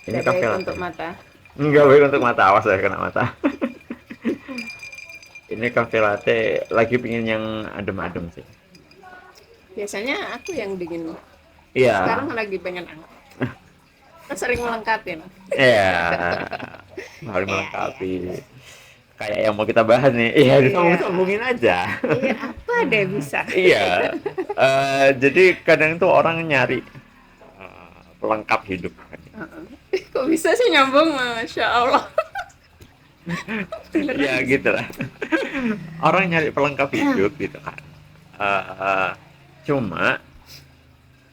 Ini Tidak kafe baik latte. untuk mata. Enggak baik untuk mata, awas ya kena mata. Ini kafe latte lagi pingin yang adem-adem sih. Biasanya aku yang dingin. Iya, Sekarang lagi pengen hangat. Kita sering melengkapi, no? iya, saling Iya, iya. melengkapi. Kayak yang mau kita bahas nih, iya Iya. disambung-sambungin aja. Iya, apa deh bisa. Iya, jadi kadang tuh orang nyari pelengkap hidup. Kok bisa sih nyambung, Masya Allah. Ya Beneran bisa. gitu lah. Orang nyari pelengkap hidup gitu kan. Eh, cuma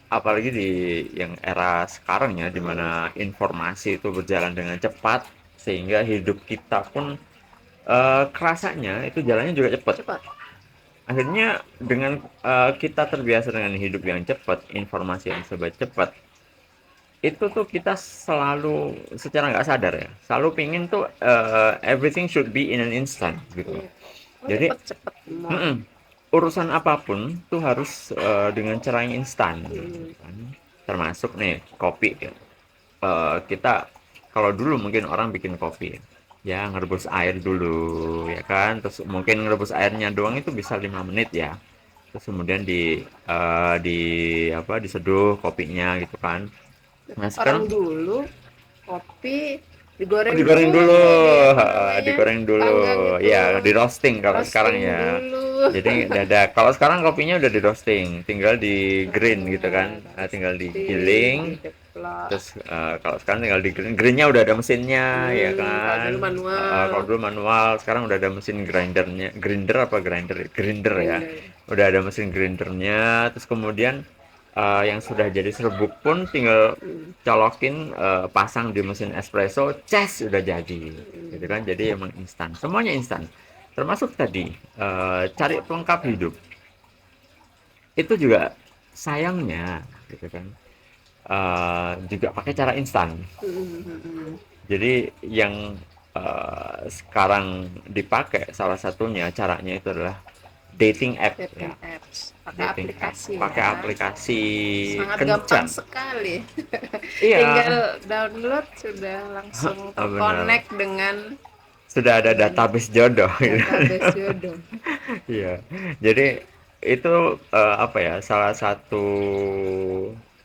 apalagi di yang era sekarang ya, di mana informasi itu berjalan dengan cepat, sehingga hidup kita pun kerasanya itu jalannya juga cepat. Cepat. Akhirnya dengan kita terbiasa dengan hidup yang cepat, informasi yang serba cepat, itu tuh kita selalu secara nggak sadar ya, selalu pingin tuh everything should be in an instant gitu loh. Iya. Oh, Jadi cepet-cepet mau. mm-mm, urusan apapun tuh harus dengan cara yang instan Hmm. gitu kan. Termasuk nih kopi ya. Kita kalau dulu mungkin orang bikin kopi ya ngerebus air dulu ya kan, terus mungkin ngerebus airnya doang itu bisa 5 menit ya, terus kemudian di apa diseduh kopinya gitu kan. Nah Orang sekarang dulu kopi digoreng digoreng dulu, dulu, di apa heeh, namanya, digoreng dulu, panggang itu, ya di roasting kalau sekarang roasting ya. dulu. Jadi dada kalau sekarang kopinya udah di roasting, tinggal di green gitu kan. Heeh, Tinggal roasting, digiling. dideplak. Terus kalau sekarang tinggal di green, greennya udah ada mesinnya ya Kalau kan. dulu manual, Kalau dulu manual, sekarang udah ada mesin grindernya, grinder apa grinder, grinder ya. grinder. Udah ada mesin grindernya. Terus kemudian yang sudah jadi serbuk pun tinggal Hmm. colokin, pasang di mesin espresso, cas udah jadi, gitu kan. Jadi emang instan, semuanya instan. Termasuk tadi cari pelengkap hidup, itu juga sayangnya, gitu kan. Juga pakai cara instan. Hmm, hmm, hmm. Jadi yang sekarang dipakai salah satunya caranya itu adalah dating app Dating ya, apps, pakai dating app, aplikasi pakai ya. aplikasi Sangat gampang kencan. sekali. Iya, Tinggal download sudah langsung benar. terkonek dengan Sudah ada database jodoh gitu. database jodoh. Iya. Jadi itu apa ya? Salah satu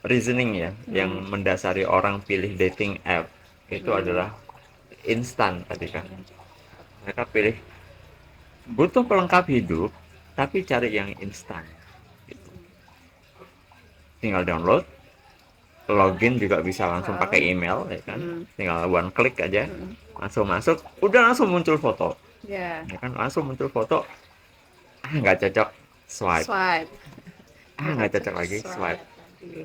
reasoning ya yang Hmm. mendasari orang pilih dating app itu Hmm. adalah instan tadi kan. Mereka pilih butuh pelengkap hidup tapi cari yang instan. Gitu. Tinggal download, login juga bisa langsung pakai Wow. email ya kan. Hmm. Tinggal one click aja, Hmm. langsung masuk, udah langsung muncul foto. Ya, Ya kan langsung muncul foto, nggak cocok, swipe. swipe. Nggak Nggak cocok, cocok lagi, swipe. swipe lagi.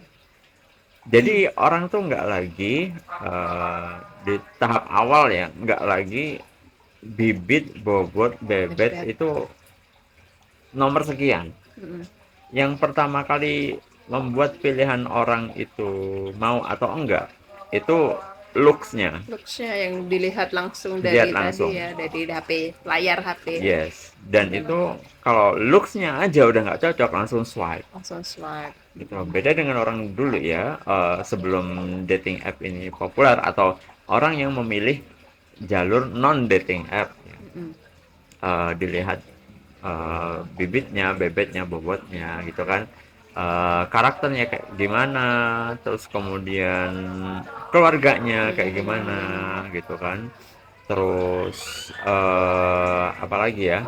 Jadi orang tuh nggak lagi di tahap awal ya, nggak lagi bibit, bobot, bebet Bebek. itu nomor sekian. Hmm. Yang pertama kali membuat pilihan orang itu mau atau enggak, itu looks-nya. Looks-nya yang dilihat langsung Lihat dari tadi langsung. ya, dari HP, layar HP. Yes. Dan Hmm. itu kalau looks-nya aja udah nggak cocok, langsung swipe. Langsung swipe. Gitu. Beda dengan orang dulu ya, sebelum dating app ini populer atau orang yang memilih jalur non dating app, Hmm. dilihat bibitnya, bebetnya, bobotnya gitu kan, karakternya kayak gimana, terus kemudian keluarganya kayak gimana Hmm. gitu kan, terus apalagi ya,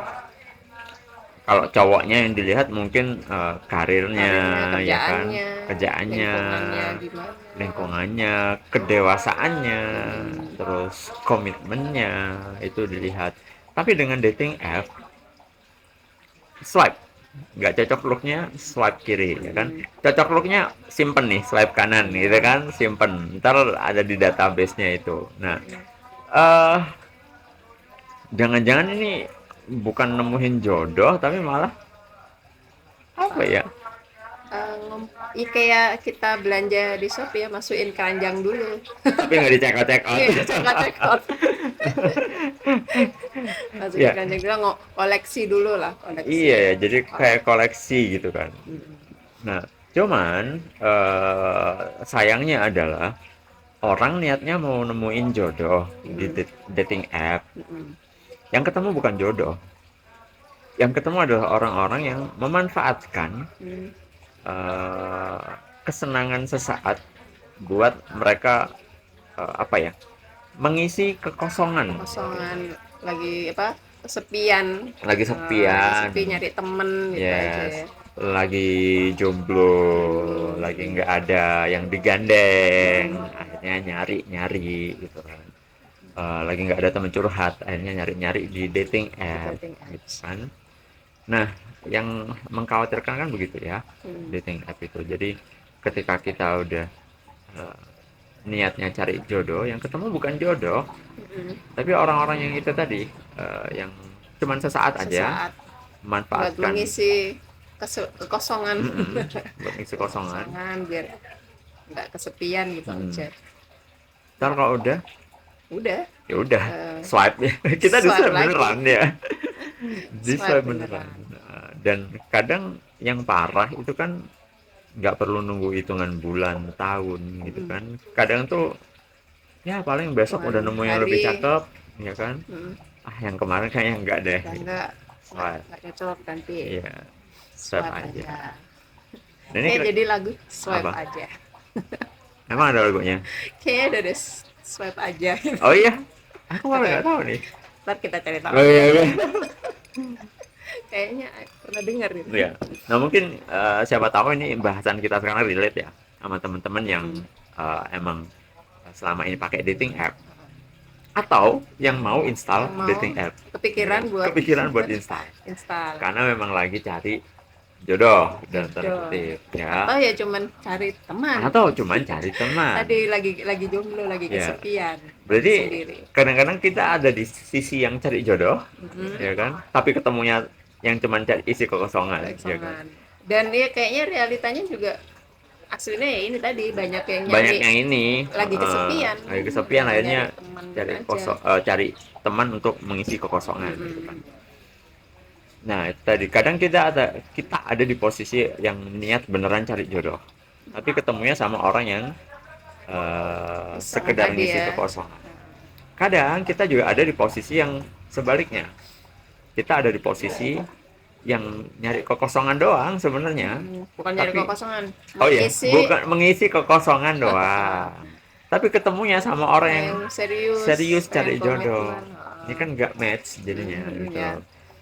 kalau cowoknya yang dilihat mungkin karirnya Karirnya, ya kan, kerjaannya, kerjaannya, lingkungannya gimana. lingkungannya, kedewasaannya, Hmm. terus komitmennya itu dilihat. Tapi dengan dating app, swipe nggak cocok looknya, swipe kiri ya kan. Hmm. Cocok looknya simpen nih, swipe kanan gitu Ya. kan, simpen, ntar ada di database-nya itu. Nah, eh jangan-jangan ini bukan nemuin jodoh tapi malah apa ya, Ya kayak kita belanja di Shopee ya, masukin keranjang dulu. tapi nggak dicek check out. Iya, cek out. Masukin Ya keranjang dulu, koleksi dulu lah, koleksi. iya ya, jadi Kolek. kayak koleksi gitu kan. Mm. Nah cuman sayangnya adalah orang niatnya mau nemuin jodoh di Mm, dating app, mm, yang ketemu bukan jodoh, yang ketemu adalah orang-orang yang memanfaatkan mm. eh, kesenangan sesaat buat mereka apa ya, mengisi kekosongan, Kekosongan, lagi apa, kesepian. lagi Lagi sepian, sepi nyari temen gitu aja yes, ya. lagi jomblo, Jomblo. lagi nggak ada yang digandeng, akhirnya nyari-nyari gitu kan. Lagi nggak ada teman curhat, akhirnya nyari-nyari di dating Di app dating gitu apps. kan. Nah, yang mengkhawatirkan kan begitu ya, Hmm. dating app itu. Jadi ketika kita udah eh, niatnya cari jodoh, yang ketemu bukan jodoh, Mm-mm. tapi orang-orang yang itu tadi, yang cuman sesaat aja Sesaat buat memanfaatkan, mengisi kekosongan. buat ngisi kosongan. Kekosongan biar nggak kesepian gitu Mm. aja. Ntar kalau udah, Udah, ya udah eh, swipe ya. Kita di swipe swipe lagi, beneran ya, di swipe swipe beneran. beneran. Dan kadang yang parah itu kan nggak perlu nunggu hitungan bulan, tahun gitu Mm-mm. kan. Kadang tuh ya paling besok udah Cuman nemu yang lebih hari, cakep, ya kan. mm, Ah, yang kemarin kayaknya enggak deh udah gitu. Swipe. nggak cocok nanti Iya, swipe swipe aja. aja. Dan ini Kayak jadi lagu swipe apa? aja. Emang ada lagunya? Kayaknya udah deh swipe aja. Oh iya, aku malah Oke, nggak tahu nih. ntar kita cari tahu Oh iya, ya. iya. Kayaknya pernah dengar gitu. Iya. Nah mungkin siapa tahu ini bahasan kita sekarang relate ya sama teman-teman yang Mm. emang selama ini pakai dating app atau yang mau install Yang mau dating app, ya kepikiran kan? buat Kepikiran buat install install karena memang lagi cari jodoh dalam tanda jodoh, kutip ya, atau ya cuman cari teman, atau cuman cari teman tadi lagi jomblo, lagi ya. kesepian, lagi Berarti sendiri. kadang-kadang kita ada di sisi yang cari jodoh, Mm-mm. ya kan, tapi ketemunya yang cuman cari isi kekosongan, ya kan. Kekosongan. Dan ya kayaknya realitanya juga aslinya ya ini tadi banyak yang Banyak nyari yang ini lagi kesepian, lagi kesepian nyari akhirnya teman cari aja. cari teman untuk mengisi kekosongan gitu kan. Mm-mm. Nah, itu tadi kadang kita ada di posisi yang niat beneran cari jodoh, tapi ketemunya sama orang yang Kosongan sekedar tadi ngisi ya. kekosongan. Kadang kita juga ada di posisi yang sebaliknya. Kita ada di posisi yang nyari kekosongan doang sebenarnya, Bukan nyari tapi kekosongan, oh ya, mengisi bukan mengisi kekosongan doang. Tapi ketemunya sama orang yang yang serius, serius pengen cari jodoh. komitmen. Ini kan nggak match jadinya gitu. Ya,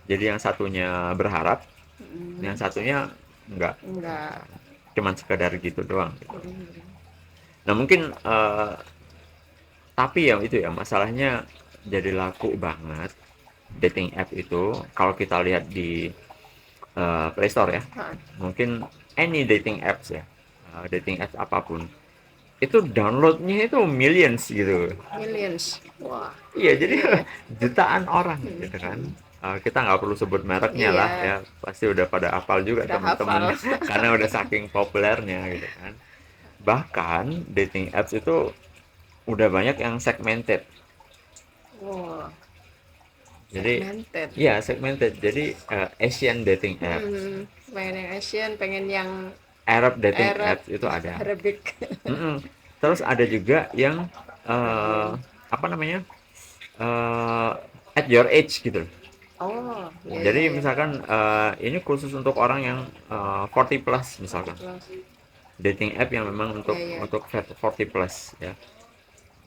Jadi yang satunya berharap, yang mm, satunya nggak, gitu enggak. kan. Cuman sekedar gitu doang. Gitu. Nah mungkin tapi ya itu ya masalahnya jadi laku banget dating app itu kalau kita lihat di Play Store ya. Hah, Mungkin any dating apps ya, dating apps apapun itu downloadnya itu millions gitu. millions. Wah, Iya, jadi iya ya. jutaan orang gitu kan. Kita nggak perlu sebut mereknya lah Iya, ya, pasti udah pada hafal juga udah temen-temen hafal. karena udah saking populernya gitu kan. Bahkan dating apps itu udah banyak yang segmented. Wah, Jadi segmented. iya segmented. Jadi Asian dating app, Pengen yang Asian, pengen yang Arab dating Arab, apps itu ada. Arabic. Mm-mm. Terus ada juga yang apa namanya, eh, at your age gitu. Oh, iya iya Jadi iya. misalkan ini khusus untuk orang yang 40 plus Forty misalkan. plus. Dating app yang memang Iya untuk iya. 40 plus ya.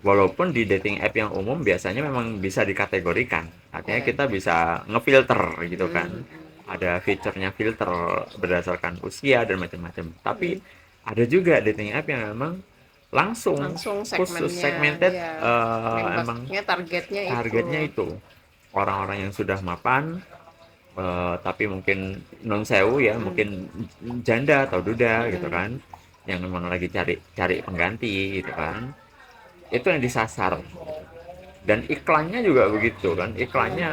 Walaupun di dating app yang umum biasanya memang bisa dikategorikan. Artinya Iya. kita bisa ngefilter gitu kan. Mm, Ada fiturnya filter berdasarkan usia dan macam-macam. Tapi mm. ada juga dating app yang memang langsung Langsung khusus segmennya, segmented, ya. emang Nembaknya targetnya itu. targetnya itu orang-orang yang sudah mapan, tapi mungkin non sewu ya, Mm, mungkin janda atau duda gitu mm. kan, yang memang lagi cari cari pengganti gitu kan, itu yang disasar. Dan iklannya juga begitu kan, iklannya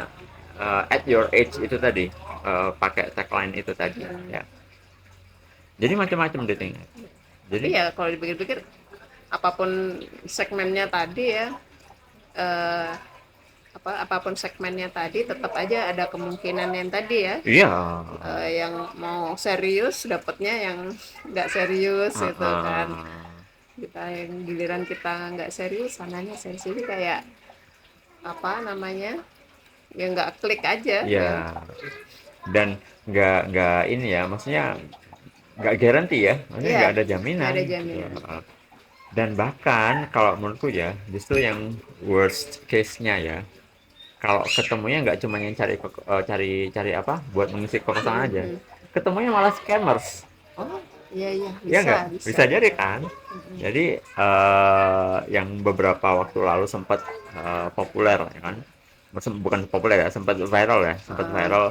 at your age itu tadi, pakai tagline itu tadi ya. Jadi macam-macam dating app. Tapi Jadi ya kalau dipikir-pikir apapun segmennya tadi ya, eh, apapun segmennya tadi tetap aja ada kemungkinan yang tadi ya, iya, yang mau serius dapatnya yang nggak serius gitu kan. heeh. kita yang giliran kita nggak serius, sananya serius, jadi kayak apa namanya, ya nggak klik aja ya. Ya, dan nggak ini ya, maksudnya nggak garansi ya, maksudnya Iya, nggak ada nggak jaminan ada gitu. jaminan. Dan bahkan kalau menurutku ya, justru yang worst case-nya ya, kalau ketemunya nggak cuma yang cari cari apa buat mengisi kekosongan aja, Mm-mm. ketemunya malah scammers. Oh iya iya, Ya bisa nggak? bisa Bisa jadi bisa. kan? Mm-mm. Jadi yang beberapa waktu lalu sempat populer ya kan? Bukan populer ya, sempat viral ya, sempat Ah, viral.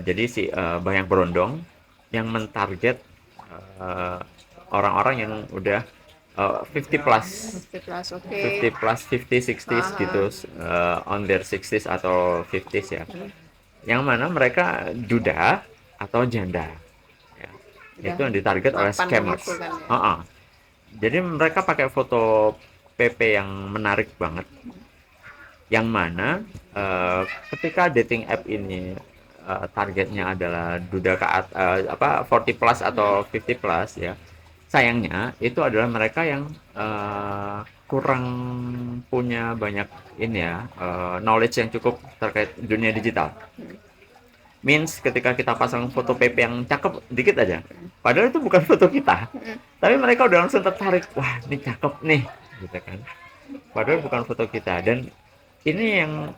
Jadi si banyak berondong yang mentarget eh, orang-orang yang udah 50 plus, ikhlas, oke. 50 plus, 50, 60s Ah, gitu, on their 60s atau 50s ya. Yang mana mereka duda atau janda. Ya. udah Itu yang ditarget oleh mapan gitu scammers. kan ya. Jadi mereka pakai foto PP yang menarik banget, yang mana ketika dating app ini targetnya adalah duda apa 40 plus atau 50 plus ya. Sayangnya itu adalah mereka yang kurang punya banyak ini ya, knowledge yang cukup terkait dunia digital. Means ketika kita pasang foto PP yang cakep dikit aja, padahal itu bukan foto kita, tapi mereka udah langsung tertarik, wah ini cakep nih, gitu kan. Padahal bukan foto kita. Dan ini yang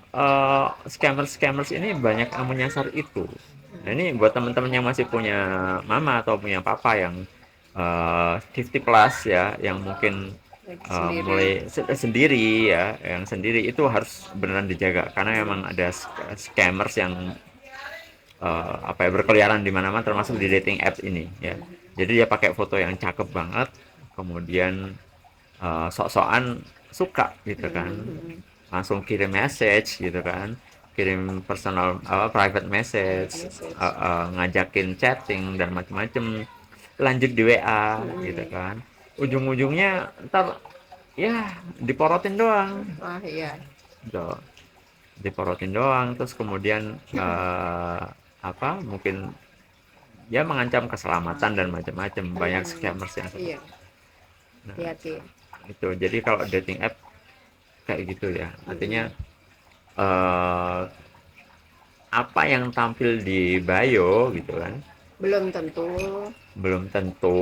scammers ini banyak yang menyasar itu. Nah ini buat teman-teman yang masih punya mama atau punya papa yang 50 plus ya, yang mungkin Lagi sendiri. sendiri ya, yang sendiri itu harus beneran dijaga karena memang ada scammers yang apa ya, berkeliaran di mana-mana termasuk di dating apps ini ya. Jadi dia pakai foto yang cakep banget, kemudian sok-sokan suka gitu kan, Hmm, langsung kirim message gitu kan, kirim personal private private message, message. ngajakin chatting dan macem-macem, lanjut di WA gitu Hmm. kan, ujung-ujungnya ntar ya diporotin doang Wah iya. gitu, diporotin doang terus kemudian apa mungkin ya mengancam keselamatan dan macam-macam, banyak Hmm, scammers yang iya, seperti itu. Nah, hati-hati. itu jadi kalau dating app kayak gitu ya, Mm-mm. artinya eh, apa yang tampil di bio gitu kan Belum tentu belum tentu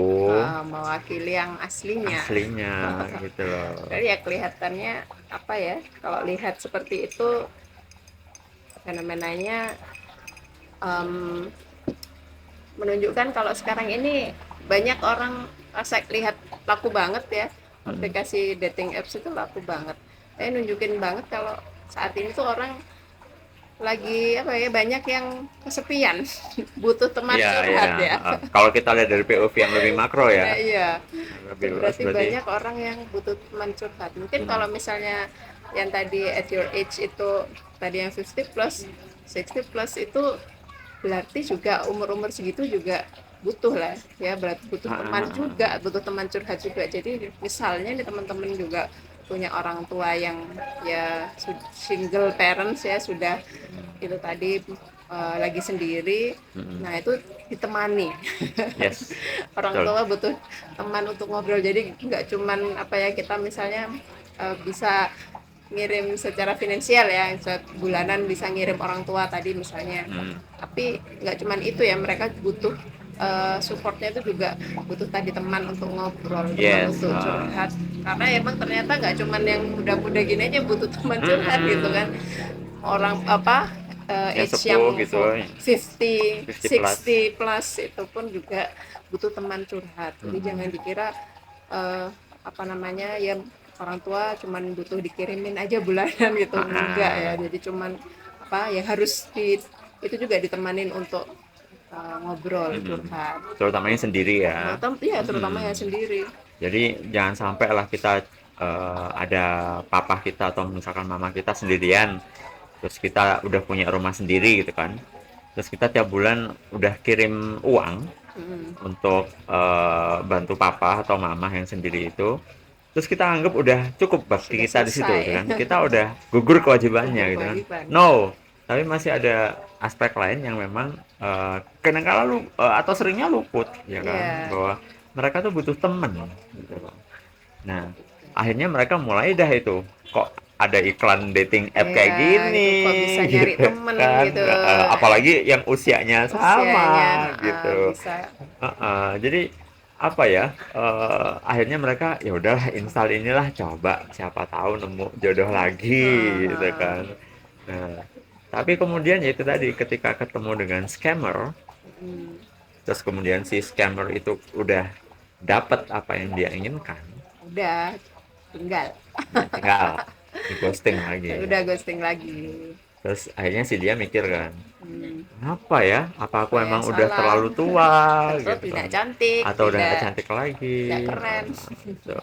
mewakili yang aslinya. aslinya gitu loh. Jadi ya kelihatannya apa ya? Kalau lihat seperti itu, fenomenanya em, menunjukkan kalau sekarang ini banyak orang, saya lihat laku banget ya, Mm-mm. aplikasi dating apps itu laku banget. Saya nunjukin banget kalau saat ini tuh orang lagi apa ya, banyak yang kesepian, butuh teman Iya iya. curhat ya. Kalau kita lihat dari POV yang lebih makro ya, Nah iya, lebih itu luas berarti berarti. banyak orang yang butuh teman curhat. Mungkin Mm. kalau misalnya yang tadi at your age itu, tadi yang 50 plus, 60 plus itu berarti juga umur-umur segitu juga butuh lah ya, berarti butuh Ah, teman ah, ah. juga, butuh teman curhat juga. Jadi misalnya nih teman-teman juga punya orang tua yang ya single parents ya, sudah itu tadi lagi sendiri, Mm-mm. nah itu ditemani. Yes, Orang betul. tua butuh teman untuk ngobrol, jadi nggak cuman apa ya, kita misalnya bisa ngirim secara finansial ya, bulanan bisa ngirim orang tua tadi misalnya, Mm. tapi nggak cuman itu ya, mereka butuh supportnya itu juga butuh tadi teman untuk ngobrol, teman Yes. untuk curhat, karena emang ternyata nggak cuman yang muda-muda gini aja butuh teman curhat gitu kan. Mm-mm. Orang apa Yang age yang sepuh gitu, 50 50 plus. 60 plus itu pun juga butuh teman curhat. Jadi jangan Mm-mm. dikira apa namanya ya, orang tua cuman butuh dikirimin aja bulanan gitu, Ah, enggak ya. ah. Jadi cuman apa ya, harus itu juga ditemanin untuk ngobrol Mm-mm. curhat. Terutama yang sendiri ya. Iya, terutama Mm-mm. yang sendiri. Jadi jangan sampai lah kita ada papa kita atau misalkan mama kita sendirian, terus kita udah punya rumah sendiri gitu kan. Terus kita tiap bulan udah kirim uang Mm, untuk bantu papa atau mama yang sendiri itu. Terus kita anggap udah cukup bakti sudah kita di situ selesai. gitu kan. Kita udah gugur Gugur kewajibannya gitu kan. kewajiban. No, tapi masih ada aspek lain yang memang kadang-kala atau seringnya luput ya kan, Ya, bahwa mereka tuh butuh temen gitu loh. Nah, akhirnya mereka mulai dah itu, kok ada iklan dating app Ya, kayak itu gini kok bisa nyari gitu temen kan. gitu. Apalagi yang usianya Usianya sama gitu. bisa. Jadi apa ya, akhirnya mereka ya udahlah install inilah, coba siapa tahu nemu jodoh lagi gitu Heeh. kan. Nah, tapi kemudian ya itu tadi, ketika ketemu dengan scammer, Hmm, terus kemudian si scammer itu udah dapat apa yang dia inginkan, udah tinggal. ya tinggal di ghosting lagi. Udah ghosting lagi. Terus akhirnya si dia mikir kan, Hmm, apa ya, apa apa aku yang emang udah salah? terlalu tua Atau gitu tidak kan, cantik, atau udah nggak cantik tidak lagi. keren. Gitu.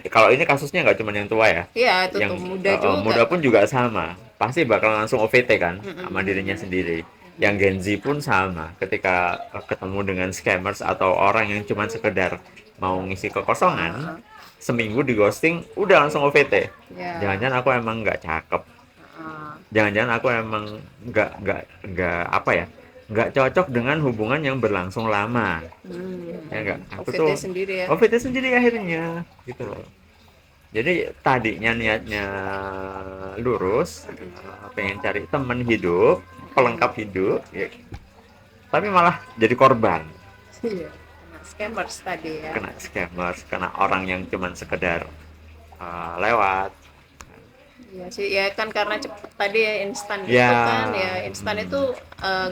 Kalau ini kasusnya nggak cuma yang tua ya, Iya, itu yang tuh muda juga muda tuh. pun juga sama, pasti bakal langsung OVT kan sama dirinya Mm-mm. sendiri. Yang Gen Z pun sama, ketika ketemu dengan scammers atau orang yang cuma sekedar mau ngisi kekosongan, Heeh. seminggu di ghosting udah langsung OVT. Ya. Jangan-jangan aku emang nggak cakep, Heeh. jangan-jangan aku emang nggak apa ya, nggak cocok dengan hubungan yang berlangsung lama, ya nggak, aku OVT tuh sendiri ya. OVT sendiri akhirnya gitu loh. Jadi tadinya niatnya lurus, pengen cari temen hidup, pelengkap hidup, ya, tapi malah jadi korban, Iya. Nah, scammers tadi ya. kena scammers, kena orang yang cuman sekedar lewat. Iya sih, ya kan karena cepet tadi ya, instan itu kan, ya Ya, instan itu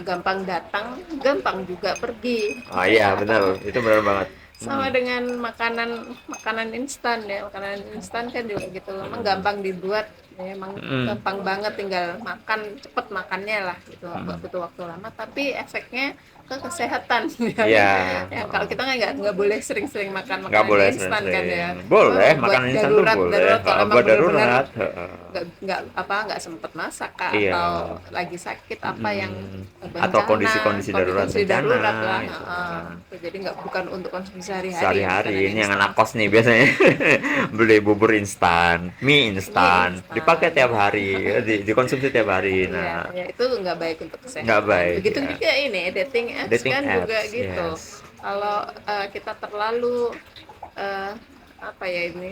gampang datang, gampang juga pergi. oh iya benar, itu benar banget. Sama dengan makanan makanan instan ya, makanan instan kan juga gitu, emang gampang dibuat, ya, emang Mm, gampang banget tinggal makan, cepet makannya lah gitu, nggak mm. butuh waktu lama, tapi efeknya ke kesehatan Iya, yang kalau kita nggak boleh sering-sering makan nggak makanan boleh instan kan sering-sering. ya. Boleh, Buat makanan instan tuh darurat boleh. darurat kalau emang Buat bener-bener darurat. nggak sempet masak Kak, Iya. atau lagi sakit apa yang Mm. Atau bencana kondisi-kondisi darurat kondisi bencana darurat lah, itu kan. jadi nggak, bukan untuk konsumsi sehari-hari ya makanan Sehari-hari ini yang instan. anak kos nih biasanya beli bubur instan, mie Mie instan, dipakai instan. tiap hari, dikonsumsi tiap hari. Iya, Nah, ya itu nggak baik untuk nggak kesehatan. baik Begitu ya. juga ini dating apps Dating kan juga apps, gitu. yes. Kalau kita terlalu eh, apa ya ini,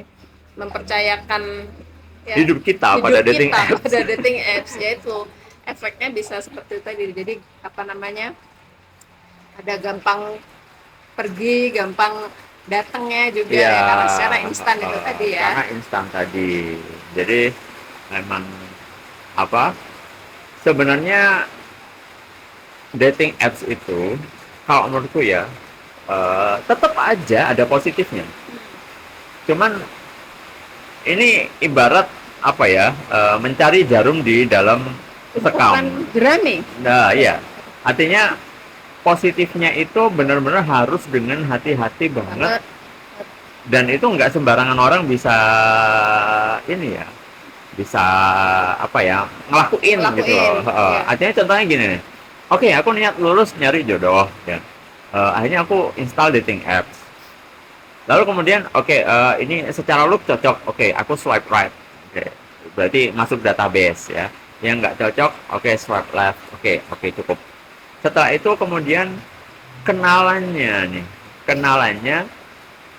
mempercayakan ya Hidup kita pada hidup dating kita apps. pada dating apps, yaitu efeknya bisa seperti tadi. Jadi apa namanya, ada gampang pergi, gampang datangnya juga Iya, ya, karena secara instan itu tadi ya. karena instan tadi. Jadi memang apa? Sebenarnya dating apps itu, kalau menurutku ya, tetap aja ada positifnya. Cuman ini ibarat apa ya, mencari jarum di dalam sekam. Tumpukan jerami Nah, iya. Artinya positifnya itu benar-benar harus dengan hati-hati banget, banget. dan itu nggak sembarangan orang bisa ini ya, bisa apa ya, ngelakuin gitu Ngelakuin loh. ya. Artinya contohnya gini nih, oke aku niat lulus nyari jodoh ya. Akhirnya aku install dating apps, lalu kemudian oke, ini secara look cocok, oke aku swipe right, oke berarti masuk database ya. Yang nggak cocok, oke swipe left, oke cukup. Setelah itu kemudian kenalannya nih, kenalannya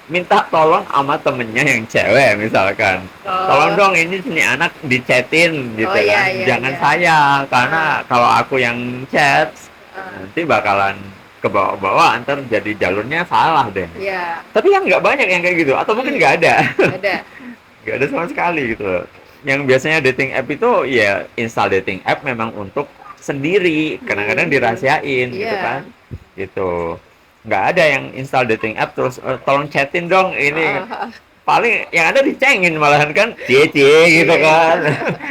minta tolong sama temennya yang cewek misalkan, tolong Oh, dong ini anak dichatin gitu oh iya kan, iya jangan iya. saya, karena Ah, kalau aku yang chat ah, nanti bakalan ke bawah-bawah, antar jadi jalurnya salah deh. iya. Tapi kan nggak banyak yang kayak gitu, atau mungkin Hmm, nggak ada. ada. Nggak ada sama sekali gitu. Yang biasanya dating app itu ya install dating app memang untuk sendiri, kadang-kadang Hmm, dirahasiain gitu kan, iya. gitu. Nggak ada yang install dating app terus tolong chatin dong ini, Ah, paling yang ada dicengin malahan kan, cie cie gitu iya. kan.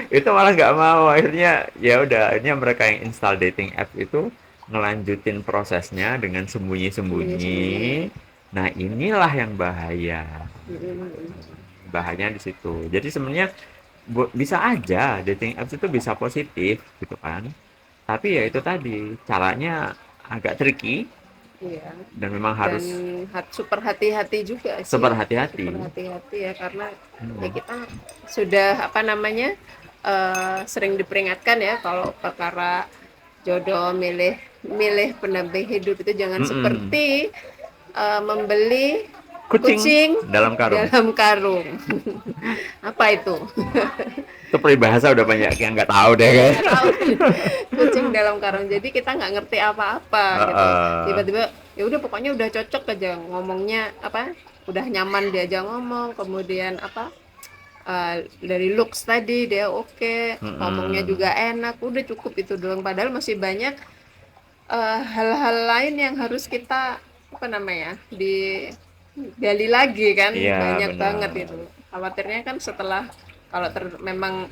Itu malah nggak mau, akhirnya ya udah, akhirnya mereka yang install dating app itu ngelanjutin prosesnya dengan sembunyi-sembunyi. Sembunyi-sembunyi. Nah inilah yang bahaya, Hmm, bahayanya di situ. Jadi sebenarnya bisa aja dating apps itu bisa positif gitu kan, tapi ya itu tadi caranya agak tricky, iya. dan memang Dan harus super hati-hati juga super sih, hati-hati. super hati-hati ya, karena ya Hmm. kita sudah apa namanya, sering diperingatkan ya kalau perkara jodoh, milih milih pendamping hidup itu jangan Mm-mm. seperti membeli Kucing Kucing dalam karung. dalam karung. Apa itu? Itu peribahasa udah banyak yang nggak tahu deh Iya kan. nggak tahu. Kucing dalam karung. Jadi kita nggak ngerti apa-apa gitu. Heeh. Tiba-tiba ya udah pokoknya udah cocok aja ngomongnya apa? Udah nyaman diajak ngomong, kemudian apa? Dari looks tadi dia oke, ngomongnya Mm-mm. juga enak, udah cukup itu doang. Padahal masih banyak hal-hal lain yang harus kita apa namanya digali lagi kan, Iya, banyak banget benar. itu. Khawatirnya kan setelah kalau memang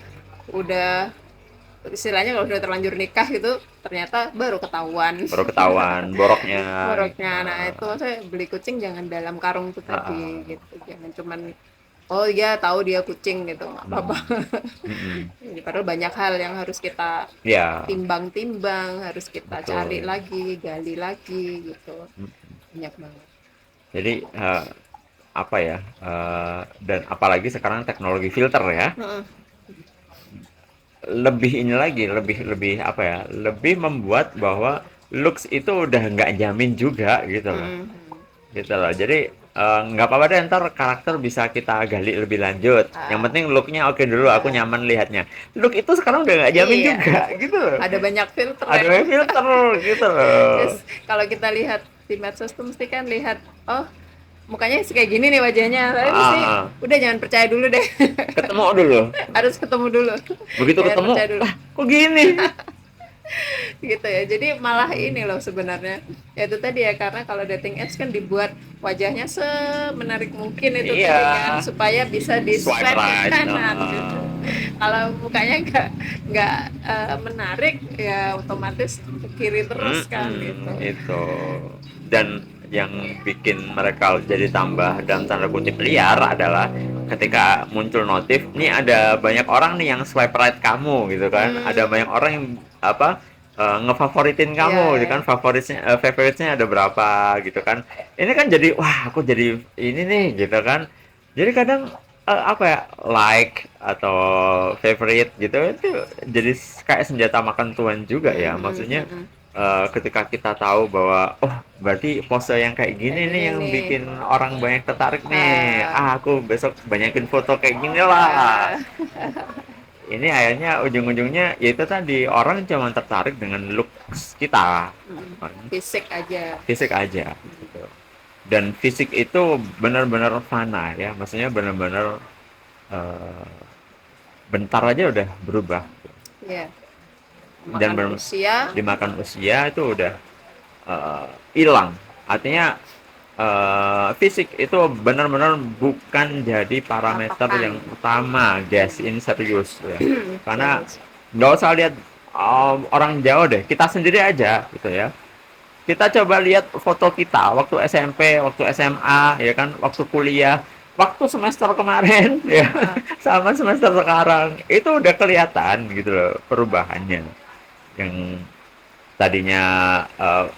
udah istilahnya kalau sudah terlanjur nikah gitu ternyata baru ketahuan Baru ketahuan boroknya. boroknya. Nah itu Heeh. saya beli kucing jangan dalam karung itu tadi Heeh. gitu, jangan cuman oh iya tahu dia kucing gitu nggak apa-apa. Mm. Mm-mm. Jadi, padahal banyak hal yang harus kita Ya, timbang-timbang, harus kita cari betul. lagi, gali lagi gitu. Mm. Banyak banget. Jadi apa ya? Dan apalagi sekarang teknologi filter ya, Heeh. lebih ini lagi, lebih lebih apa ya? Lebih membuat bahwa looks itu udah nggak jamin juga gitu loh. Heeh. Gitu loh. Jadi nggak apa-apa deh ntar karakter bisa kita gali lebih lanjut. Yang Ah, penting looknya oke dulu, aku ya. nyaman lihatnya. Look itu sekarang udah nggak jamin Iya, juga gitu loh. ada banyak filter Ada ya. yang filter gitu loh. Terus kalau kita lihat di medsos tuh mesti kan lihat, oh mukanya kayak gini nih wajahnya. Tapi mesti Ah, udah jangan percaya dulu deh. ketemu dulu. Harus ketemu dulu. Begitu Jangan ketemu, percaya dulu. ah kok gini? Gitu ya. Jadi malah ini loh sebenarnya. Ya itu tadi ya karena kalau dating apps kan dibuat wajahnya semenarik mungkin itu Iya, tadi kan supaya bisa di swipe swipe ke right. kanan gitu. Kalau mukanya nggak menarik ya otomatis ke kiri terus kan gitu. Itu. Dan yang bikin mereka jadi tambah dalam tanda kutip liar adalah ketika muncul notif, nih ada banyak orang nih yang swipe right kamu gitu kan. Ada banyak orang yang apa ngefavoritin Iya kamu gitu ya. kan, favoritnya ada berapa gitu kan. Ini kan jadi wah aku jadi ini nih gitu kan. Jadi kadang apa ya like atau favorite gitu itu jadi kayak senjata makan tuan juga ya, maksudnya ketika kita tahu bahwa oh berarti pose yang kayak Kayak gini nih gini yang nih. bikin orang banyak tertarik nih, Ah, ah aku besok banyakin foto kayak gini lah. ah, Ini akhirnya ujung-ujungnya yaitu tadi orang cuma tertarik dengan looks kita, fisik aja. fisik aja gitu. Dan fisik itu benar-benar fana ya, maksudnya benar-benar eh, bentar aja udah berubah Ya, dan makan usia. dimakan usia itu udah hilang. Artinya fisik itu benar-benar bukan jadi parameter Patokan. yang utama, guys. Ini serius ya. Karena Serius. nggak usah lihat orang jauh deh, kita sendiri aja gitu ya. Kita coba lihat foto kita waktu SMP, waktu SMA, ya kan, waktu kuliah, waktu semester kemarin, ya, Ah, sama semester sekarang, itu udah kelihatan gitu loh perubahannya. Yang tadinya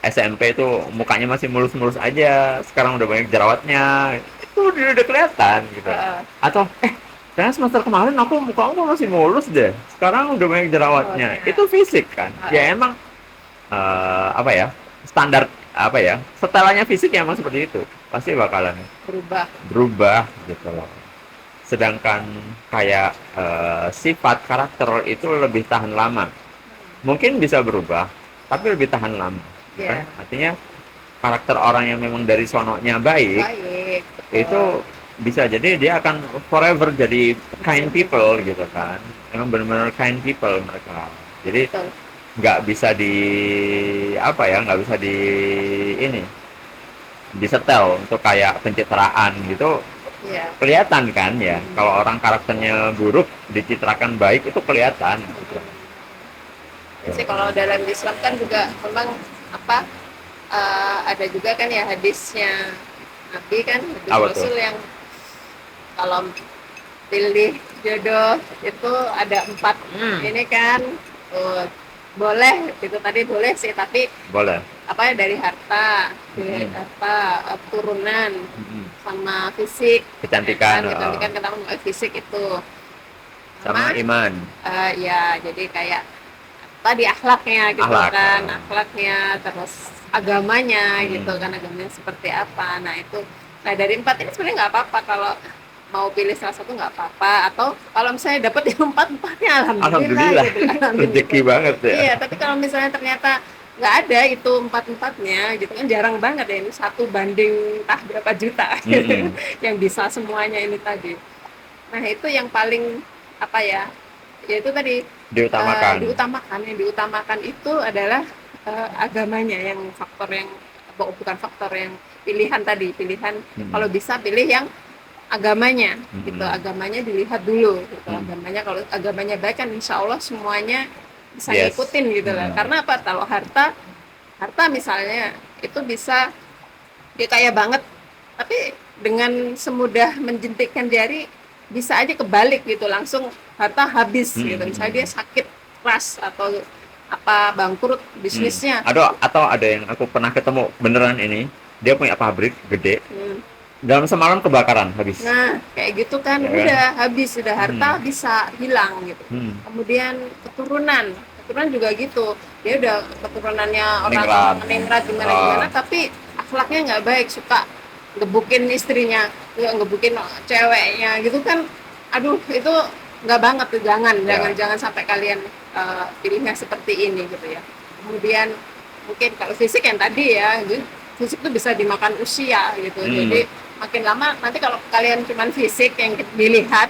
SMP itu mukanya masih mulus-mulus aja, sekarang udah banyak jerawatnya, itu udah kelihatan gitu. ah, Atau ternyata semester kemarin muka aku masih mulus deh, sekarang udah banyak jerawatnya. jerawatnya. Itu fisik kan? Ya Ah, emang apa ya standar apa ya setelannya fisik ya emang seperti itu pasti bakalan berubah. berubah gitu loh. Sedangkan kayak sifat karakter itu lebih tahan lama, mungkin bisa berubah tapi lebih tahan lama ya kan, Ya, artinya karakter orang yang memang dari sononya baik baik. itu Betul. bisa jadi dia akan forever jadi kind people gitu kan, emang benar-benar kind people mereka, jadi Betul. nggak bisa di apa ya nggak bisa di ini disetel untuk kayak pencitraan gitu, Ya. kelihatan kan ya kalau orang karakternya buruk dicitrakan baik itu kelihatan gitu. Ya sih kalau dalam Islam kan juga memang apa ada juga kan ya hadisnya Nabi kan hadis Apa tuh? Rasul yang kalau pilih jodoh itu ada 4 Hmm, ini kan oh, boleh itu tadi boleh sih tapi boleh. apa ya dari harta dari Hmm, apa turunan hmm. sama fisik ya Kecantikan kan kecantikan ketemu fisik itu sama sama iman, ya jadi kayak tadi akhlaknya gitu akhlak. kan akhlaknya terus agamanya gitu Hmm, kan agamanya seperti apa nah itu Nah dari 4 ini sebenarnya nggak apa-apa kalau mau pilih salah satu nggak apa-apa, atau kalau misalnya dapat yang empat-empatnya alhamdulillah Alhamdulillah, gitu kan gitu. rezeki banget ya. Iya, tapi kalau misalnya ternyata nggak ada itu empat-empatnya gitu kan, jarang banget ya, ini 1 banding entah berapa juta Mm-mm. yang bisa semuanya ini tadi. Nah itu yang paling apa ya, yaitu tadi Diutamakan. diutamakan, yang diutamakan itu adalah agamanya, yang faktor yang bukan faktor yang pilihan tadi, pilihan Mm-mm. kalau bisa pilih yang agamanya gitu, Mm-mm. agamanya dilihat dulu gitu, Mm. agamanya kalau agamanya baik kan insya Allah semuanya bisa Yes. ngikutin gitu lah. Mm. Karena apa, kalau harta, harta misalnya itu bisa dia kaya banget, tapi dengan semudah menjentikkan jari bisa aja kebalik gitu, langsung harta habis gitu, misalnya dia Mm. sakit keras atau apa bangkrut Mm. bisnisnya. Atau ada yang aku pernah ketemu beneran ini, dia punya pabrik gede, Hmm. dalam semalam kebakaran habis. Nah, kayak gitu kan, Ya kan? udah habis, udah harta Hmm. bisa hilang gitu. Hmm. Kemudian keturunan, keturunan juga gitu. Dia udah keturunannya orang Ningrat. meningrat gimana-gimana, Oh. tapi akhlaknya nggak baik, suka gebukin istrinya, ngebukin ceweknya gitu kan. Aduh, itu nggak banget tuh, jangan, Ya. jangan sampai kalian pilihnya seperti ini gitu ya. Kemudian mungkin kalau fisik yang tadi ya, gitu, fisik itu bisa dimakan usia gitu. Hmm. Jadi makin lama nanti kalau kalian cuman fisik yang dilihat,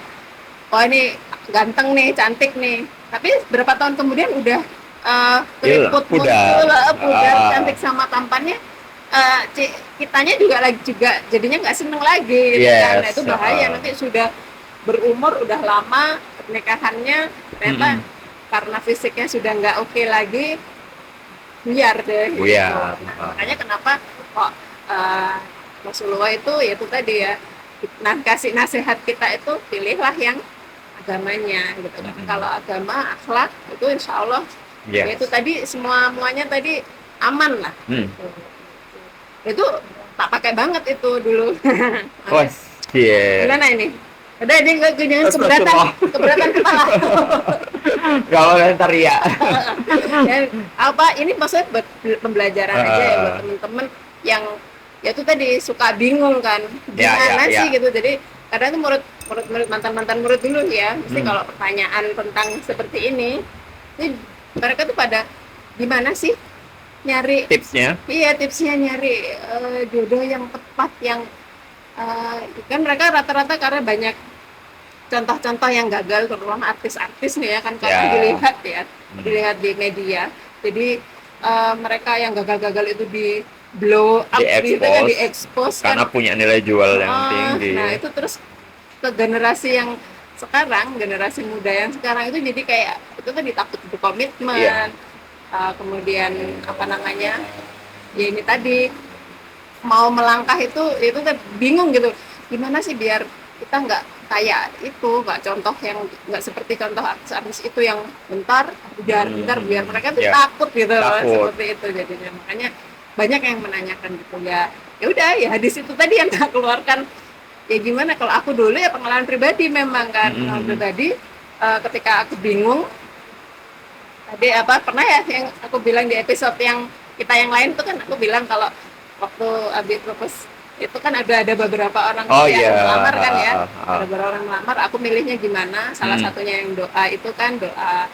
oh ini ganteng nih, cantik nih, tapi berapa tahun kemudian udah keriput Pudar. muncul, pudar, Ah. cantik sama tampannya, kitanya juga jadinya nggak seneng lagi gitu Yes. kan. Nah itu bahaya, nanti sudah berumur, udah lama pernikahannya, ternyata Mm-mm. karena fisiknya sudah nggak oke lagi, buyar deh gitu. Buyar. Nah, makanya kenapa kok Rasulullah itu tadi ya, nah kasih nasihat kita itu pilihlah yang agamanya gitu. Karena kalau agama, akhlak itu insya Allah Yes. ya itu tadi semuanya tadi aman lah. Hmm. Itu tak pakai banget itu dulu. Oh, yeah. Gimana ini? Udah ini jangan keberatan kepala. Kalau ntar ya. Dan apa ini maksudnya buat pembelajaran aja ya buat temen-temen yang ya itu tadi suka bingung kan, gimana Ya. sih gitu. Jadi kadang tuh murid mantan murid dulu ya, mesti kalau pertanyaan tentang seperti ini mereka tuh pada gimana sih nyari Tipsnya. iya tipsnya, nyari jodoh yang tepat, yang kan mereka rata-rata karena banyak contoh-contoh yang gagal, terutama artis-artis nih ya kan, kalau dilihat di media. Jadi mereka yang gagal-gagal itu di blow up gitu kan, di expose kan, karena punya nilai jual yang tinggi. nah itu terus ke generasi yang sekarang, generasi muda yang sekarang itu jadi kayak itu tadi takut berkomitmen. Iya. Kemudian apa namanya ya ini tadi mau melangkah itu kan bingung gitu, gimana sih biar kita nggak kayak itu, nggak contoh yang nggak seperti contoh artis itu yang bentar biar mereka tuh takut gitu loh, seperti itu jadinya. Makanya banyak yang menanyakan gitu ya. Ya udah ya, hadis itu tadi yang tak keluarkan. Ya gimana kalau aku dulu ya, pengalaman pribadi memang kan, pribadi ketika aku bingung tadi apa pernah ya yang aku bilang di episode yang kita yang lain tuh kan, aku bilang kalau waktu Abi propose itu kan ada beberapa orang yang melamar kan ya, ada beberapa orang melamar, aku milihnya gimana, salah satunya yang doa itu kan, doa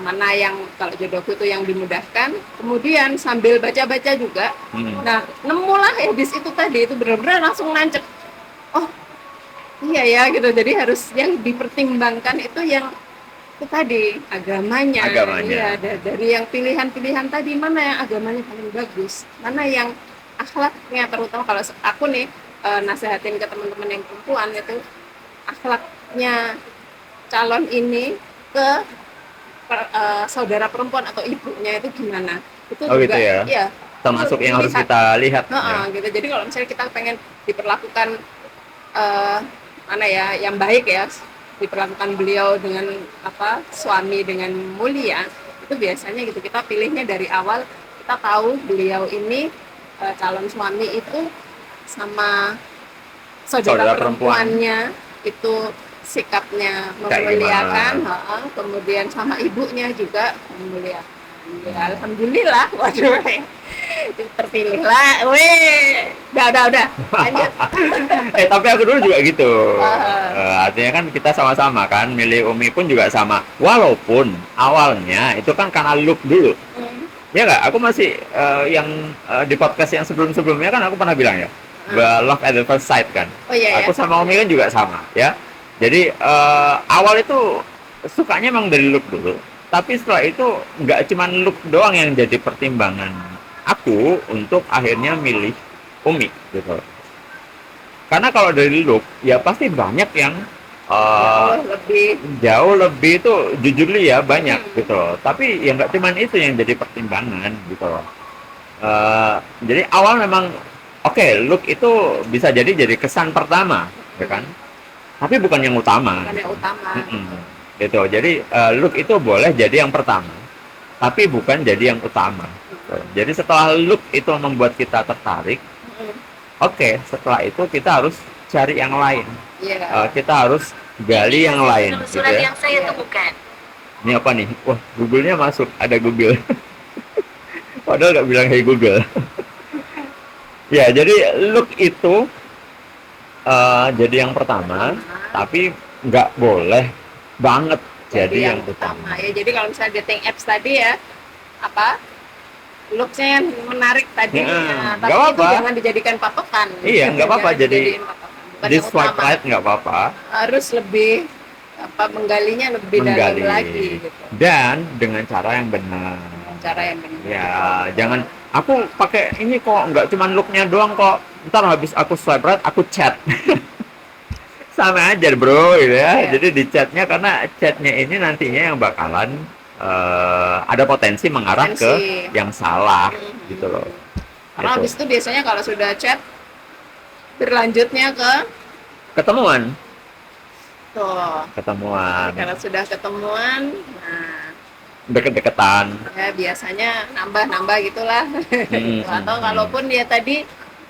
mana yang kalau jodohku itu yang dimudahkan, kemudian sambil baca-baca juga, nah nemulah hadis itu tadi, itu benar-benar langsung nancep, oh iya ya gitu. Jadi harus yang dipertimbangkan itu yang itu tadi agamanya. Iya, dari yang pilihan-pilihan tadi, mana yang agamanya paling bagus, mana yang akhlaknya, terutama kalau aku nih nasihatin ke teman-teman yang perempuan itu, akhlaknya calon ini ke saudara perempuan atau ibunya itu gimana, itu juga gitu ya? Ya termasuk yang harus kita lihat gitu. Jadi kalau misalnya kita pengen diperlakukan mana ya yang baik ya, diperlakukan beliau dengan apa, suami dengan mulia, itu biasanya gitu kita pilihnya dari awal, kita tahu beliau ini calon suami itu sama saudara perempuannya itu sikapnya memuliakan, kemudian sama ibunya juga memuliakan. Ya, alhamdulillah, waduh Terpilihlah, weh. Udah. Lanjut. Tapi aku dulu juga gitu. Ah, Artinya kan kita sama-sama kan, milih Umi pun juga sama. Walaupun awalnya itu kan karena look dulu. hmm, Ya nggak? Aku masih yang di podcast yang sebelum-sebelumnya kan aku pernah bilang ya, love at the first sight kan. oh iya ya. Aku sama Umi kan juga sama ya. Jadi awal itu sukanya emang dari look dulu. Tapi setelah itu nggak cuman look doang yang jadi pertimbangan aku untuk akhirnya milih Umi gitu. Karena kalau dari look ya pasti banyak yang eh, Jauh lebih. jauh lebih itu jujur li ya banyak Hmm, gitu loh. Tapi ya nggak cuman itu yang jadi pertimbangan gitu loh. Jadi awal memang oke, look itu bisa jadi kesan pertama ya kan, tapi bukan yang utama bukan yang gitu. utama. Mm-mm. Gitu. Jadi look itu boleh jadi yang pertama, tapi bukan jadi yang utama gitu. Jadi setelah look itu membuat kita tertarik, Hmm, oke, setelah itu kita harus cari yang lain. iya. Kita harus gali yang lain gitu Surat ya. yang saya temukan. Ini apa nih? Wah, Google-nya masuk, ada Google. Padahal nggak bilang hey Google. Ya, jadi look itu jadi yang pertama, tapi nggak boleh banget jadi yang utama. Ya, jadi kalau misalnya dating apps tadi ya, apa looks-nya yang menarik tadi, Ya, ya, nggak tapi itu apa-apa. jangan dijadikan patokan. Iya, nggak apa-apa. Jangan Jadi dijadiin patokan. Bukan di yang swipe utama. right nggak apa-apa, Harus lebih apa menggalinya lebih dalam menggali. lagi gitu. Dan dengan cara yang benar. Cara yang benar. Ya, jangan aku pakai ini kok, nggak cuman looknya doang kok. Ntar habis aku swipe right, aku chat. Sama aja bro gitu ya. Iya. Jadi di chatnya, karena chatnya ini nantinya yang bakalan ada potensi mengarah ke Potensi. yang salah Mhm. gitu loh. Karena Gitu. habis itu biasanya kalau sudah chat berlanjutnya ke Ketemuan, tuh. ketemuan, Kalau sudah ketemuan, nah deket-deketan. ya biasanya nambah gitulah. Hmm, Atau hmm, kalaupun dia tadi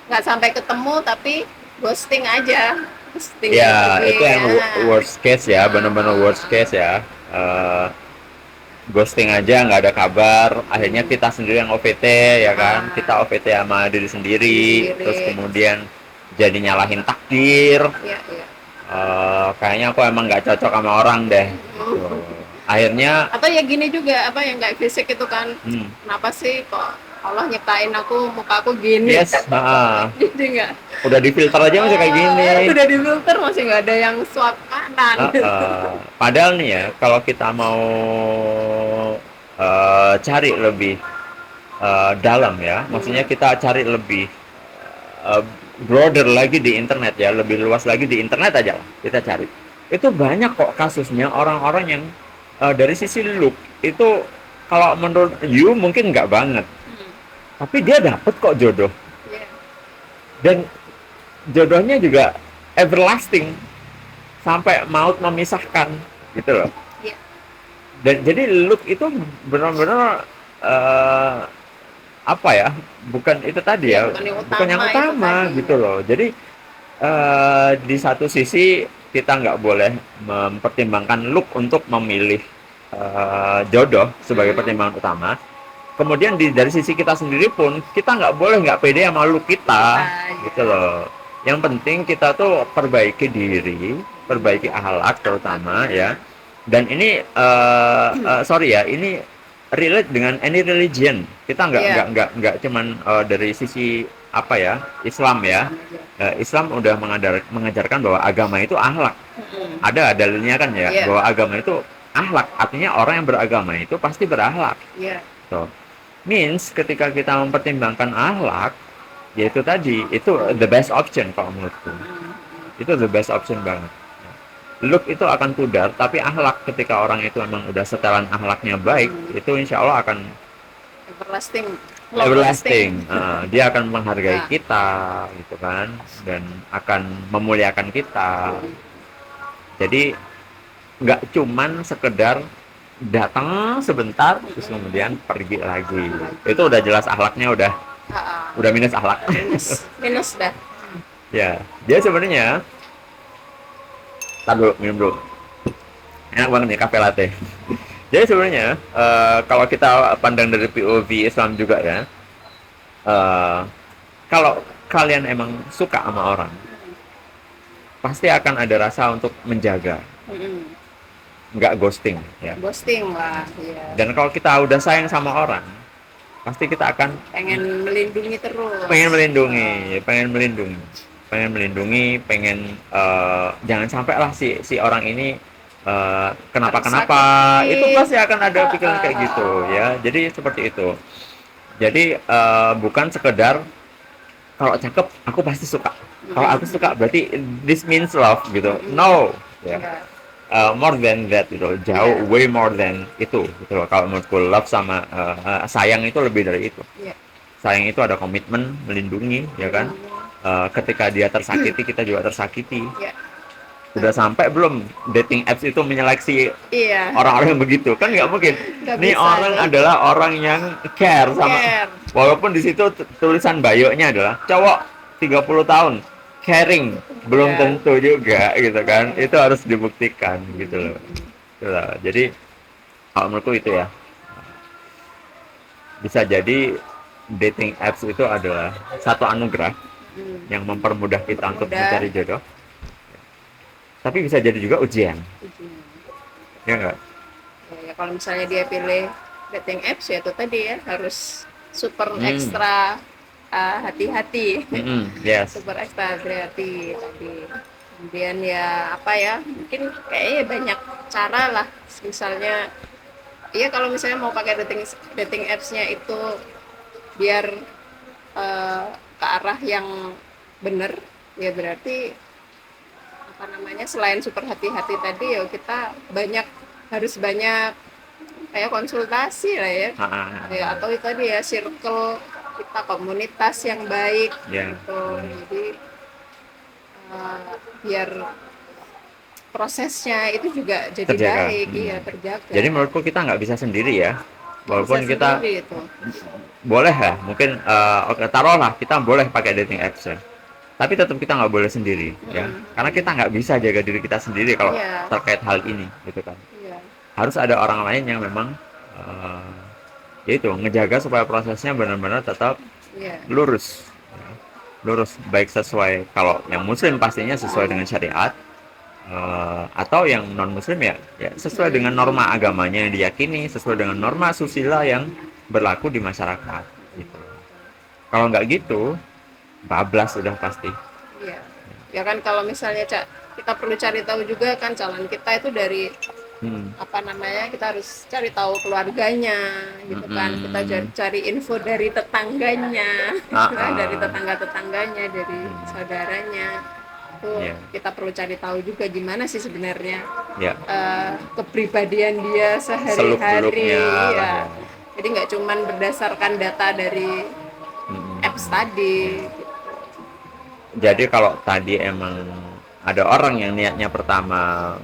nggak sampai ketemu tapi ghosting aja. Ghosting Ya, lebih, itu yang ya. worst case ya, benar-benar worst case ya. Ghosting aja, nggak ada kabar, akhirnya kita sendiri yang OVT ya kan, kita OVT sama diri sendiri, Sendiri. terus kemudian jadi nyalahin takdir. Iya, iya. Kayaknya aku emang nggak cocok sama orang deh. Gitu. Akhirnya, Atau ya gini juga, apa yang kayak fisik itu kan, hmm, kenapa sih kok Allah nyiptain aku muka aku gini? yes, Jadi nggak. udah difilter aja masih kayak gini. Udah di filter masih nggak ada yang swab kanan. Padahal nih ya, kalau kita mau cari lebih dalam ya, maksudnya kita cari lebih uh, broader lagi di internet ya, lebih luas lagi di internet aja lah kita cari. Itu banyak kok kasusnya orang-orang yang dari sisi look itu, kalau menurut you mungkin nggak banget, Hmm, tapi dia dapet kok jodoh, iya. dan jodohnya juga everlasting sampai maut memisahkan gitu loh. Iya. Dan jadi look itu benar-benar apa ya, bukan itu tadi ya, Bukan yang bukan yang utama itu utama tadi. gitu loh. Jadi di satu sisi kita nggak boleh mempertimbangkan look untuk memilih jodoh sebagai pertimbangan utama. Kemudian dari sisi kita sendiri pun kita nggak boleh nggak pede sama look kita gitu loh. Yang penting kita tuh perbaiki diri, perbaiki akhlak terutama ya. Dan ini sorry ya, ini relate dengan any religion. Kita Iya. nggak cuman dari sisi apa ya, Islam ya. Islam udah mengajarkan bahwa agama itu akhlak. Mm-mm. Ada dalilnya kan ya, Iya. bahwa agama itu akhlak. Artinya orang yang beragama itu pasti berakhlak. Iya. So, means ketika kita mempertimbangkan akhlak, yaitu tadi itu the best option kalau menurutku. Itu the best option banget. Look itu akan pudar, tapi akhlak ketika orang itu memang udah setelan akhlaknya baik, itu insya Allah akan Everlasting. Long everlasting. Dia akan menghargai Nah. kita, gitu kan, dan akan memuliakan kita. Jadi nggak cuman sekedar datang sebentar terus kemudian pergi lagi. Itu udah jelas akhlaknya udah minus akhlak. Minus dah. Ya, dia sebenarnya. Tar dulu, minum dulu. Enak banget nih kafe latte. Jadi sebenarnya kalau kita pandang dari POV Islam juga ya, eh, kalau kalian emang suka sama orang, pasti akan ada rasa untuk menjaga, Mm-mm. nggak ghosting ya. Ghosting lah, ya. Dan kalau kita udah sayang sama orang, pasti kita akan Pengen melindungi terus. pengen melindungi, Oh, pengen melindungi, pengen melindungi, pengen jangan sampai lah si orang ini kenapa-kenapa. Itu tersakiti. pasti akan ada Ah, pikiran ah, kayak ah, gitu ah. ya. Jadi seperti itu. Jadi bukan sekedar kalau cakep aku pasti suka. Kalau aku suka Mm-mm. berarti this means love gitu. Mm-mm. No, ya. Ya, More than that gitu, jauh ya, way more than itu gitu loh. Kalau menurutku love sama sayang itu lebih dari itu. ya. Sayang itu ada komitmen melindungi ya kan. Mm-mm. Ketika dia tersakiti kita juga tersakiti. Ya, Udah sampai belum dating apps itu menyeleksi iya, orang-orang yang begitu? Kan nggak mungkin. nggak Nih bisa orang tuh. adalah orang yang care sama, Care. walaupun di situ tulisan bio-nya adalah cowok 30 tahun caring, belum Ya. tentu juga gitu kan. Ya. Itu harus dibuktikan gitu loh. Mm-mm. Gitu loh. Jadi kalau menurutku itu ya, bisa jadi dating apps itu adalah satu anugerah Mm. yang mempermudah kita untuk Mudah. mencari jodoh, tapi bisa jadi juga ujian, ya nggak? Ya, ya, kalau misalnya dia pilih dating apps ya itu tadi ya harus super Hmm, ekstra hati-hati. yes, Super ekstra hati-hati tadi. Kemudian ya apa ya, mungkin kayaknya banyak cara lah. Misalnya, iya kalau misalnya mau pakai dating dating apps-nya itu biar ke arah yang benar, ya berarti apa namanya, selain super hati-hati tadi ya kita harus banyak kayak konsultasi lah ya. Ya atau itu tadi ya circle kita, komunitas yang baik ya, gitu. Jadi biar prosesnya itu juga jadi terjaga. baik, iya terjaga. Jadi menurutku kita nggak bisa sendiri ya, Nggak bisa walaupun kita sendiri itu. boleh lah, mungkin oke, taruhlah kita boleh pakai dating apps ya, tapi tetap kita nggak boleh sendiri ya, karena kita nggak bisa jaga diri kita sendiri kalau Iya, terkait hal ini gitu kan. iya, Harus ada orang lain yang memang eh, ya itu ngejaga supaya prosesnya benar-benar tetap iya. lurus, lurus baik sesuai, kalau yang muslim pastinya sesuai dengan syariat, atau yang non muslim ya sesuai dengan norma agamanya yang diyakini, sesuai dengan norma susila yang berlaku di masyarakat gitu. Kalau nggak gitu bablas sudah pasti. Iya. Ya kan kalau misalnya kita perlu cari tahu juga kan calon kita itu dari Hmm. apa namanya, kita harus cari tahu keluarganya gitu kan, kita Mm-mm. cari info dari tetangganya Ah, dari ah. tetangga-tetangganya, dari Hmm. saudaranya itu Ya, kita perlu cari tahu juga gimana sih sebenarnya ya, kepribadian dia seluk sehari-hari beluknya lah ya. ya. Jadi nggak cuman berdasarkan data dari apps Mm-mm. tadi. Jadi kalau tadi emang ada orang yang niatnya pertama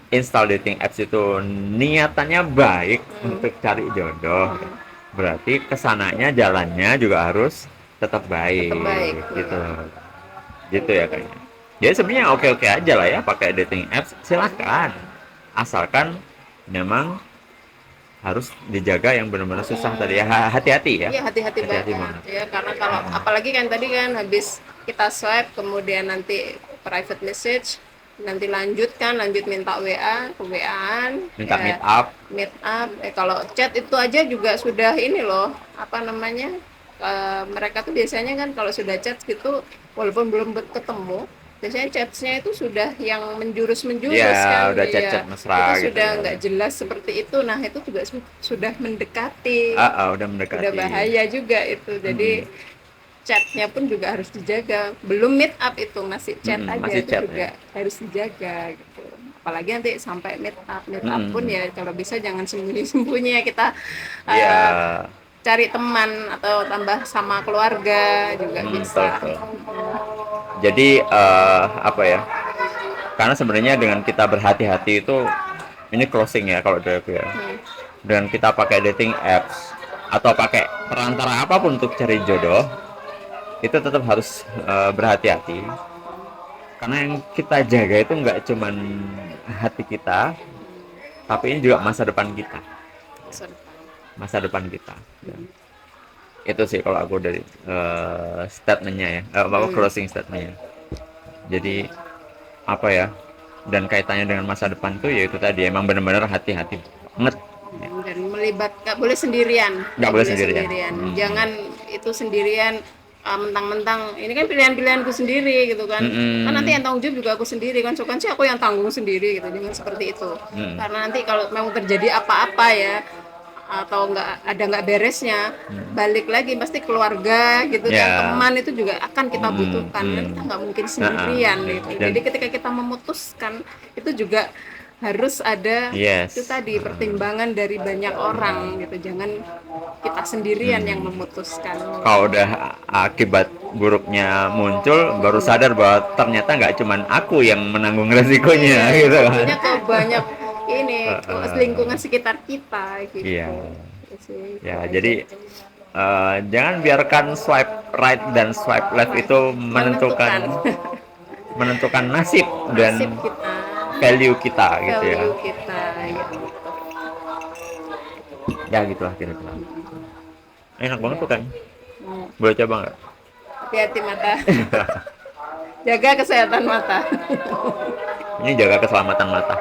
install dating apps itu niatannya baik Hmm. untuk cari jodoh, Hmm. berarti kesananya jalannya juga harus tetap Tetap baik baik gitu, ya. gitu ya kayaknya. Jadi sebenarnya oke-oke aja lah ya pakai dating apps, silahkan, asalkan memang harus dijaga yang benar-benar susah tadi ya. Hati-hati ya, Iya, hati-hati hati-hati banget banget. ya, karena kalau apalagi kan tadi kan habis kita swipe kemudian nanti private message, nanti lanjut minta WA, ke WA-an Minta meet ya, up. meet up. Kalau chat itu aja juga sudah ini loh, apa namanya, mereka tuh biasanya kan kalau sudah chat gitu walaupun belum ketemu, biasanya chatnya itu sudah yang menjurus-menjurus Ya kan, udah ya chat-chat itu mesra gitu sudah ya. nggak jelas seperti itu. Nah itu juga sudah mendekati, Udah udah mendekati. bahaya juga itu. Jadi Mm-mm. chatnya pun juga harus dijaga, belum meet up itu masih chat Mm-mm, aja, masih itu chat ya. juga harus dijaga gitu. Apalagi nanti sampai meet up pun Mm-mm. ya kalau bisa jangan sembunyi-sembunyi ya, kita Ya, uh, cari teman atau tambah sama keluarga juga betul, bisa. betul. Jadi apa ya? Karena sebenarnya dengan kita berhati-hati itu, ini closing ya kalau dari aku ya. Hmm. Dengan kita pakai dating apps atau pakai perantara apapun untuk cari jodoh, itu tetap harus berhati-hati. Karena yang kita jaga itu nggak cuman hati kita, tapi ini juga masa depan kita, Masa depan. masa depan kita. Ya. Itu sih kalau aku dari statementnya ya, apa Hmm. closing statementnya. Jadi apa ya? Dan kaitannya dengan masa depan tuh yaitu tadi emang benar-benar hati-hati banget. Ya, Dan melibat nggak boleh sendirian, nggak nggak boleh boleh sendirian. sendirian, Mm-mm. jangan itu sendirian. Mentang-mentang ini kan pilihan-pilihanku sendiri gitu kan, nanti Mm-mm. yang tanggung jawab juga aku sendiri kan, so kan sih aku yang tanggung sendiri gitu, jangan seperti itu. Mm-mm. Karena nanti kalau memang terjadi apa-apa ya, atau nggak beresnya, Mm. balik lagi pasti keluarga gitu kan, Ya. teman itu juga akan kita Mm-mm. butuhkan kan, kita Mm. nggak mungkin Nah, sendirian gitu. Jadi dan ketika kita memutuskan itu juga harus ada itu yes. tadi pertimbangan dari banyak orang gitu, jangan kita sendirian yang Hmm. memutuskan Kalau gitu. udah akibat buruknya muncul, baru sadar bahwa ternyata nggak cuman aku yang menanggung resikonya, Iya, gitu kan. resikonya ke banyak ini, ke Heeh. lingkungan sekitar kita Iya, gitu. Terus sih, itu ya. aja. Jadi jangan biarkan swipe right dan swipe left itu Menentukan menentukan menentukan nasib nasib dan kita, value kita gitu ya. value kita gitu. Ya gitulah kira-kira. Enak banget Ya. tuh kan. Hmm. Boleh coba nggak? Hati-hati mata, jaga kesehatan mata. Ini jaga keselamatan mata.